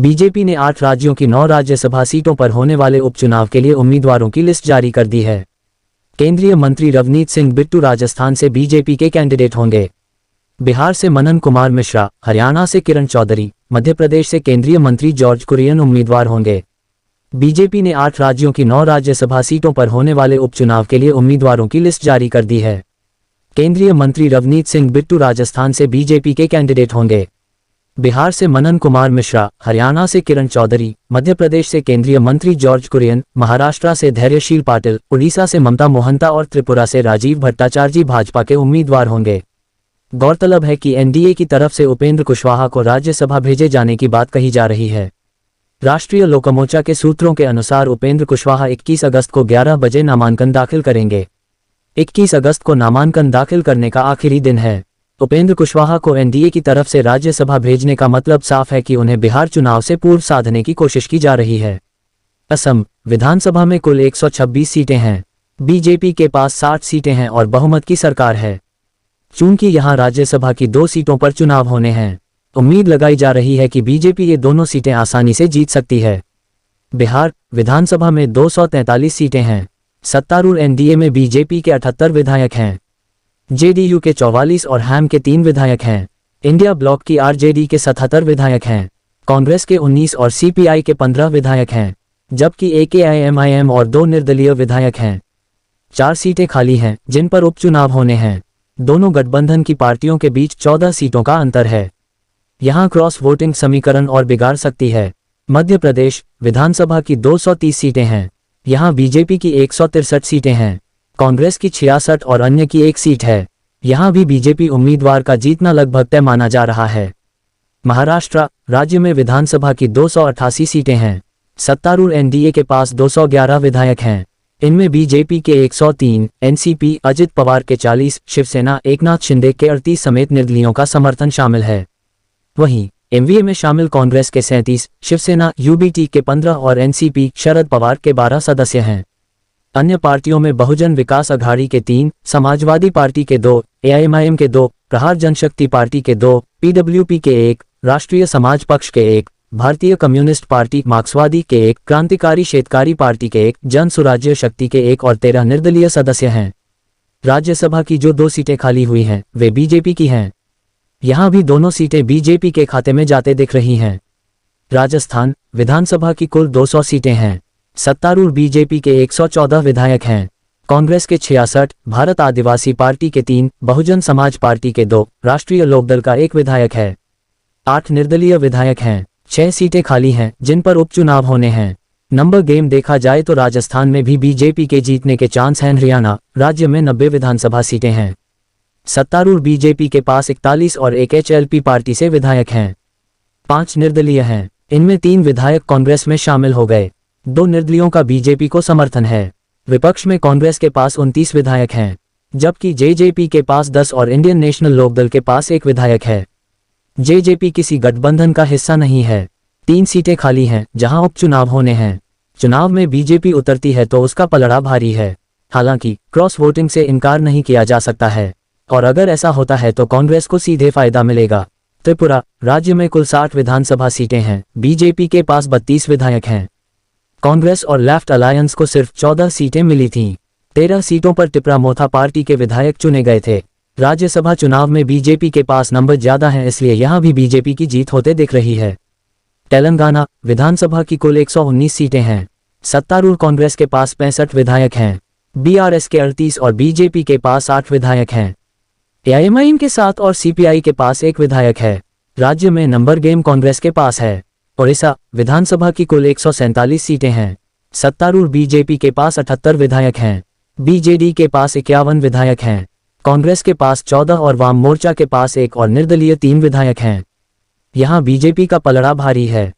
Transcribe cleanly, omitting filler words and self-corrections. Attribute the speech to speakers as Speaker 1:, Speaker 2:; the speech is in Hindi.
Speaker 1: बीजेपी ने 8 राज्यों की 9 राज्यसभा सीटों पर होने वाले उपचुनाव के लिए उम्मीदवारों की लिस्ट जारी कर दी है। केंद्रीय मंत्री रवनीत सिंह बिट्टू राजस्थान से बीजेपी के कैंडिडेट होंगे। बिहार से मनन कुमार मिश्रा, हरियाणा से किरण चौधरी, मध्य प्रदेश से केंद्रीय मंत्री जॉर्ज कुरियन उम्मीदवार होंगे। बीजेपी ने 8 राज्यों की 9 राज्यसभा सीटों पर होने वाले उपचुनाव के लिए उम्मीदवारों की लिस्ट जारी कर दी है। केंद्रीय मंत्री रवनीत सिंह बिट्टू राजस्थान से बीजेपी के कैंडिडेट होंगे। बिहार से मनन कुमार मिश्रा, हरियाणा से किरण चौधरी, मध्य प्रदेश से केंद्रीय मंत्री जॉर्ज कुरियन, महाराष्ट्र से धैर्यशील पाटिल, उड़ीसा से ममता मोहंता और त्रिपुरा से राजीव भट्टाचार्य भाजपा के उम्मीदवार होंगे। गौरतलब है कि एनडीए की तरफ से उपेंद्र कुशवाहा को राज्यसभा भेजे जाने की बात कही जा रही है। राष्ट्रीय लोकमोर्चा के सूत्रों के अनुसार उपेंद्र कुशवाहा 21 अगस्त को 11 बजे नामांकन दाखिल करेंगे। 21 अगस्त को नामांकन दाखिल करने का आखिरी दिन है। उपेंद्र कुशवाहा को एनडीए की तरफ से राज्यसभा भेजने का मतलब साफ है कि उन्हें बिहार चुनाव से पूर्व साधने की कोशिश की जा रही है। असम विधानसभा में कुल 126 सीटें हैं। बीजेपी के पास 60 सीटें हैं और बहुमत की सरकार है। चूंकि यहां राज्यसभा की 2 सीटों पर चुनाव होने हैं, उम्मीद लगाई जा रही है कि बीजेपी ये दोनों सीटें आसानी से जीत सकती है। बिहार विधानसभा में 243 सीटें हैं। सत्तारूढ़ एनडीए में बीजेपी के 78 विधायक हैं, जेडीयू के 44 और हैम के 3 विधायक हैं। इंडिया ब्लॉक की आरजेडी के 77 विधायक हैं। कांग्रेस के 19 और सीपीआई के 15 विधायक हैं, जबकि एकेआईएमआईएम और 2 निर्दलीय विधायक हैं। 4 सीटें खाली हैं जिन पर उपचुनाव होने हैं। दोनों गठबंधन की पार्टियों के बीच 14 सीटों का अंतर है। यहां क्रॉस वोटिंग समीकरण और बिगाड़ सकती है। मध्य प्रदेश विधानसभा की 230 सीटें हैं। यहां बीजेपी की 163 सीटें हैं, कांग्रेस की 66 और अन्य की 1 सीट है। यहां भी बीजेपी उम्मीदवार का जीतना लगभग तय माना जा रहा है। महाराष्ट्र राज्य में विधानसभा की 288 सीटें हैं। सत्तारूढ़ एनडीए के पास 211 विधायक हैं। इनमें बीजेपी के 103, एनसीपी अजित पवार के 40, शिवसेना एकनाथ शिंदे के 38 समेत निर्दलीयों का समर्थन शामिल है। वहीं एमवीए में शामिल कांग्रेस के 37, शिवसेना यूबीटी के 15 और एनसीपी शरद पवार के 12 सदस्य हैं। अन्य पार्टियों में बहुजन विकास अघाड़ी के 3, समाजवादी पार्टी के 2, एआईएमआईएम के 2, प्रहार जनशक्ति पार्टी के 2, पीडब्ल्यूपी के 1, राष्ट्रीय समाज पक्ष के 1, भारतीय कम्युनिस्ट पार्टी मार्क्सवादी के 1, क्रांतिकारी शेतकारी पार्टी के 1, जन सुराज्य शक्ति के 1 और 13 निर्दलीय सदस्य हैं। राज्यसभा की जो 2 सीटें खाली हुई हैं वे बीजेपी की हैं। यहां भी दोनों सीटें बीजेपी के खाते में जाते दिख रही हैं। राजस्थान विधानसभा की कुल 200 सीटें हैं। सत्तारूढ़ बीजेपी के 114 विधायक हैं, कांग्रेस के 66, भारत आदिवासी पार्टी के 3, बहुजन समाज पार्टी के 2, राष्ट्रीय लोकदल का 1 विधायक है। 8 निर्दलीय विधायक हैं। 6 सीटें खाली हैं जिन पर उपचुनाव होने हैं। नंबर गेम देखा जाए तो राजस्थान में भी बीजेपी के जीतने के चांस हैं। हरियाणा राज्य में 90 विधानसभा सीटें हैं। सत्तारूढ़ बीजेपी के पास 41 और एक एचएलपी पार्टी से विधायक हैं। 5 निर्दलीय हैं, इनमें 3 विधायक कांग्रेस में शामिल हो गए। 2 निर्दलीयों का बीजेपी को समर्थन है। विपक्ष में कांग्रेस के पास 29 विधायक हैं, जबकि जेजेपी के पास 10 और इंडियन नेशनल लोकदल के पास 1 विधायक है। जेजेपी किसी गठबंधन का हिस्सा नहीं है। 3 सीटें खाली हैं जहां उपचुनाव होने हैं। चुनाव में बीजेपी उतरती है तो उसका पलड़ा भारी है। हालांकि क्रॉस वोटिंग से इनकार नहीं किया जा सकता है, और अगर ऐसा होता है तो कांग्रेस को सीधे फायदा मिलेगा। त्रिपुरा राज्य में कुल 60 विधानसभा सीटें हैं। बीजेपी के पास 32 विधायक हैं। कांग्रेस और लेफ्ट अलायंस को सिर्फ 14 सीटें मिली थीं। 13 सीटों पर टिपरा मोथा पार्टी के विधायक चुने गए थे। राज्यसभा चुनाव में बीजेपी के पास नंबर ज्यादा हैं, इसलिए यहां भी बीजेपी की जीत होते दिख रही है। तेलंगाना विधानसभा की कुल 119 सीटें हैं। सत्तारूढ़ कांग्रेस के पास 65 विधायक हैं, बीआरएस के 38 और बीजेपी के पास 8 विधायक हैं। एआईएमआईएम के 7 और सीपीआई के पास 1 विधायक है। राज्य में नंबर गेम कांग्रेस के पास है। ओडिशा विधानसभा की कुल 147 सीटें हैं। सत्तारूढ़ बीजेपी के पास 78 विधायक हैं, बीजेडी के पास 51 विधायक हैं, कांग्रेस के पास 14 और वाम मोर्चा के पास 1 और निर्दलीय 3 विधायक हैं। यहां बीजेपी का पलड़ा भारी है।